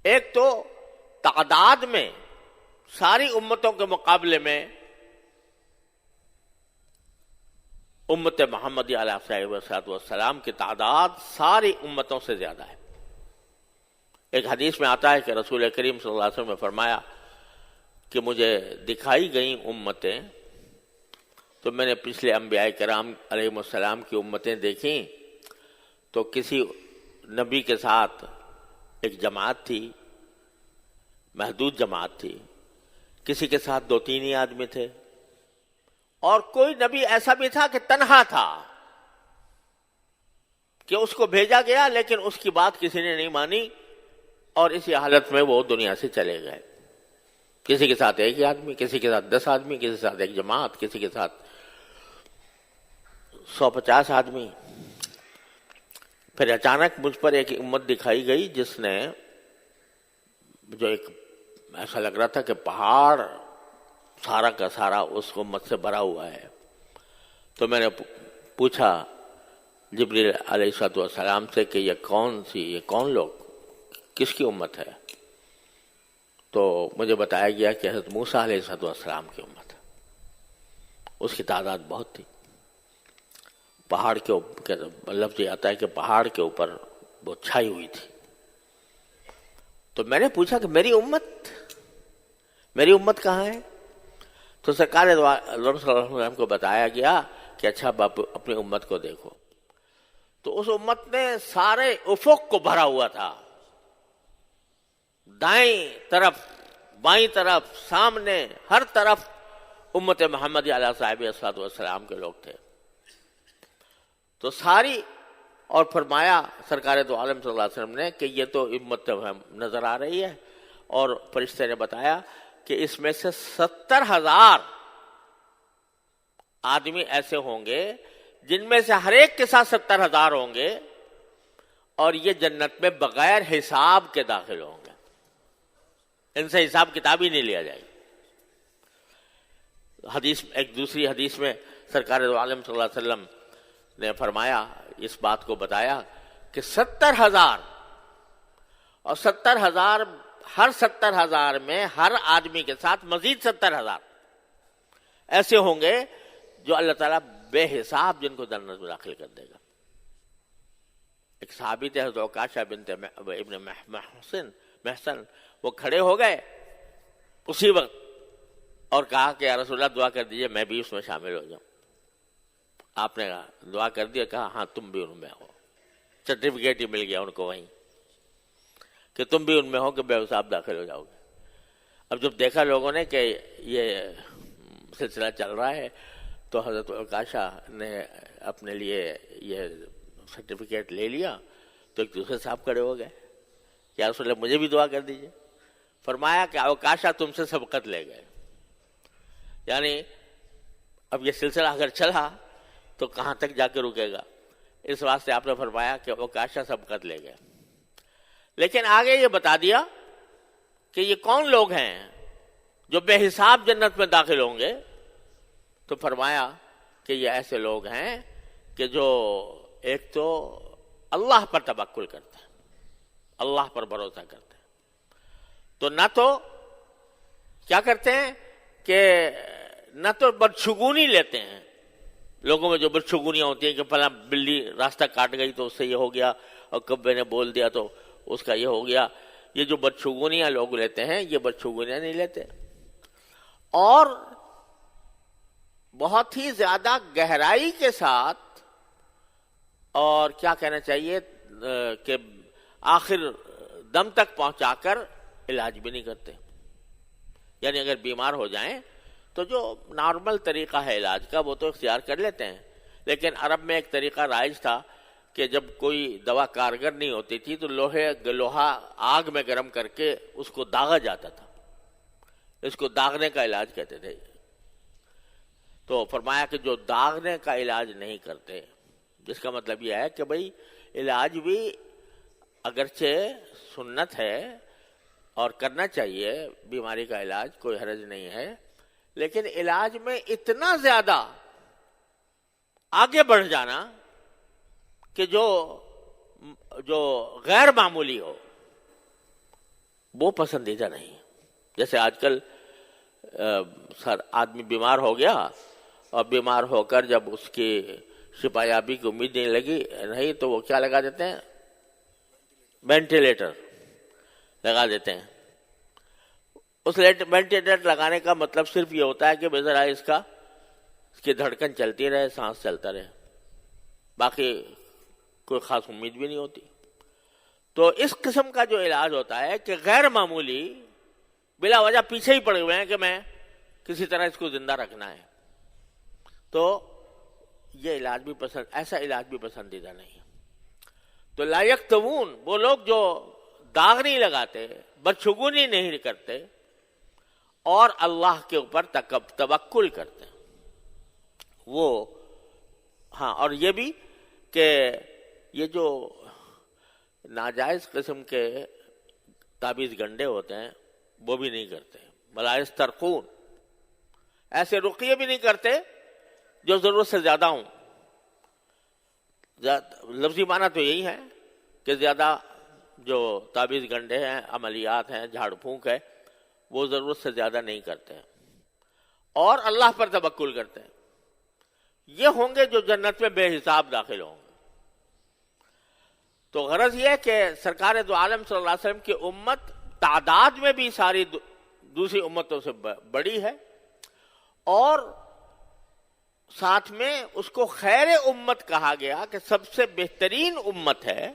ایک تو تعداد میں ساری امتوں کے مقابلے میں امت محمدی علیہ والسلام کی تعداد ساری امتوں سے زیادہ ہے۔ ایک حدیث میں آتا ہے کہ رسول کریم صلی اللہ علیہ وسلم نے فرمایا کہ مجھے دکھائی گئیں امتیں تو میں نے پچھلے انبیاء کرام علیہ السلام کی امتیں دیکھیں تو کسی نبی کے ساتھ ایک جماعت تھی، محدود جماعت تھی، کسی کے ساتھ 2-3 ہی آدمی تھے، اور کوئی نبی ایسا بھی تھا کہ تنہا تھا، کہ اس کو بھیجا گیا لیکن اس کی بات کسی نے نہیں مانی اور اسی حالت میں وہ دنیا سے چلے گئے۔ کسی کے ساتھ 1 ہی آدمی، کسی کے ساتھ 10 آدمی، کسی کے ساتھ ایک جماعت، کسی کے ساتھ 150 آدمی۔ پھر اچانک مجھ پر ایک امت دکھائی گئی جس نے، جو ایک ایسا لگ رہا تھا کہ پہاڑ سارا کا سارا اس امت سے بھرا ہوا ہے۔ تو میں نے پوچھا جبریل علیہ السلام سے کہ یہ کون لوگ، کس کی امت ہے؟ تو مجھے بتایا گیا کہ حضرت موسیٰ علیہ السلام کی امت ہے۔ اس کی تعداد بہت تھی، پہاڑ کے اوپر، لفظ یہ آتا ہے کہ پہاڑ کے اوپر وہ چھائی ہوئی تھی۔ تو میں نے پوچھا کہ میری امت کہاں ہے؟ تو سرکار دو عالم صلی اللہ علیہ وسلم کو بتایا گیا کہ اچھا باپ اپنی امت کو دیکھو۔ تو اس امت نے سارے افق کو بھرا ہوا تھا، دائیں طرف، بائیں طرف، سامنے، ہر طرف امت محمدی علیہ صاحب والسلام کے لوگ تھے۔ تو ساری، اور فرمایا سرکار دو عالم صلی اللہ علیہ وسلم نے کہ یہ تو امت نظر آ رہی ہے، اور فرشتے نے بتایا کہ اس میں سے 70,000 آدمی ایسے ہوں گے جن میں سے ہر ایک کے ساتھ 70,000 ہوں گے، اور یہ جنت میں بغیر حساب کے داخل ہوں گے، ان سے حساب کتاب ہی نہیں لیا جائے گا۔ حدیث، ایک دوسری حدیث میں سرکار دو عالم صلی اللہ علیہ وسلم نے فرمایا، اس بات کو بتایا کہ 70,000، اور 70,000، ہر 70,000 میں ہر آدمی کے ساتھ مزید 70,000 ایسے ہوں گے جو اللہ تعالیٰ بے حساب جن کو جنت میں داخل کر دے گا۔ ایک صحابی تھے حضرت عکاشہ بنت ابن محسن، وہ کھڑے ہو گئے اسی وقت اور کہا کہ یا رسول اللہ دعا کر دیجئے میں بھی اس میں شامل ہو جاؤں۔ آپ نے دعا کر دیا، کہا ہاں تم بھی ان میں ہو۔ سرٹیفکیٹ ہی مل گیا ان کو وہیں کہ تم بھی ان میں ہو کہ بے حساب داخل ہو جاؤ گے۔ اب جب دیکھا لوگوں نے کہ یہ سلسلہ چل رہا ہے تو حضرت عکاشہ نے اپنے لیے یہ سرٹیفکیٹ لے لیا، تو ایک دوسرے صاحب کھڑے ہو گئے کہ یا رسول اللہ مجھے بھی دعا کر دیجئے۔ فرمایا کہ عکاشہ تم سے سبقت لے گئے، یعنی اب یہ سلسلہ اگر چلا تو کہاں تک جا کے رکے گا، اس واسطے آپ نے فرمایا کہ عکاشہ سبقت لے گئے۔ لیکن آگے یہ بتا دیا کہ یہ کون لوگ ہیں جو بے حساب جنت میں داخل ہوں گے، تو فرمایا کہ یہ ایسے لوگ ہیں کہ جو ایک تو اللہ پر توکل کرتے ہیں، اللہ پر بھروسہ کرتے ہیں، تو نہ تو کیا کرتے ہیں کہ نہ تو بدشگونی لیتے ہیں، لوگوں میں جو بدشگونیاں ہوتی ہیں کہ فلاں بلی راستہ کاٹ گئی تو اس سے یہ ہو گیا، اور کبے نے بول دیا تو اس کا یہ ہو گیا، یہ جو بدشگونیاں لوگ لیتے ہیں یہ بدشگونیاں نہیں لیتے، اور بہت ہی زیادہ گہرائی کے ساتھ، اور کیا کہنا چاہیے کہ آخر دم تک پہنچا کر علاج بھی نہیں کرتے۔ یعنی اگر بیمار ہو جائیں تو جو نارمل طریقہ ہے علاج کا وہ تو اختیار کر لیتے ہیں، لیکن عرب میں ایک طریقہ رائج تھا کہ جب کوئی دوا کارگر نہیں ہوتی تھی تو لوہا آگ میں گرم کر کے اس کو داغا جاتا تھا، اس کو داغنے کا علاج کہتے تھے۔ تو فرمایا کہ جو داغنے کا علاج نہیں کرتے، جس کا مطلب یہ ہے کہ بھئی علاج بھی اگرچہ سنت ہے اور کرنا چاہیے، بیماری کا علاج کوئی حرج نہیں ہے، لیکن علاج میں اتنا زیادہ آگے بڑھ جانا کہ جو غیر معمولی ہو، وہ پسندیدہ نہیں. جیسے آج کل آدمی بیمار ہو گیا اور بیمار ہو کر جب اس کی شفا یابی کی امید نہیں لگی نہیں تو وہ کیا لگا دیتے ہیں؟ وینٹیلیٹر لگا دیتے ہیں. اس وینٹیلیٹر لگانے کا مطلب صرف یہ ہوتا ہے کہ بے ذرا اس کی دھڑکن چلتی رہے، سانس چلتا رہے، باقی کوئی خاص امید بھی نہیں ہوتی. تو اس قسم کا جو علاج ہوتا ہے کہ غیر معمولی بلا وجہ پیچھے ہی پڑے ہوئے ہیں کہ میں کسی طرح اس کو زندہ رکھنا ہے، تو یہ علاج بھی ایسا علاج بھی پسندیدہ نہیں. تو لا یکتوون، وہ لوگ جو داغ نہیں لگاتے، بدشگونی نہیں کرتے اور اللہ کے اوپر توکل کرتے ہیں، وہ ہاں. اور یہ بھی کہ یہ جو ناجائز قسم کے تعویذ گنڈے ہوتے ہیں وہ بھی نہیں کرتے. ولا یسترقون، ایسے رقیے بھی نہیں کرتے جو ضرورت سے زیادہ ہوں. لفظی معنی تو یہی ہے کہ زیادہ جو تعویذ گنڈے ہیں، عملیات ہیں، جھاڑ پھونک ہے، وہ ضرورت سے زیادہ نہیں کرتے ہیں اور اللہ پر توکل کرتے ہیں. یہ ہوں گے جو جنت میں بے حساب داخل ہوں گے. تو غرض یہ ہے کہ سرکار دو عالم صلی اللہ علیہ وسلم کی امت تعداد میں بھی ساری دوسری امتوں سے بڑی ہے اور ساتھ میں اس کو خیر امت کہا گیا کہ سب سے بہترین امت ہے.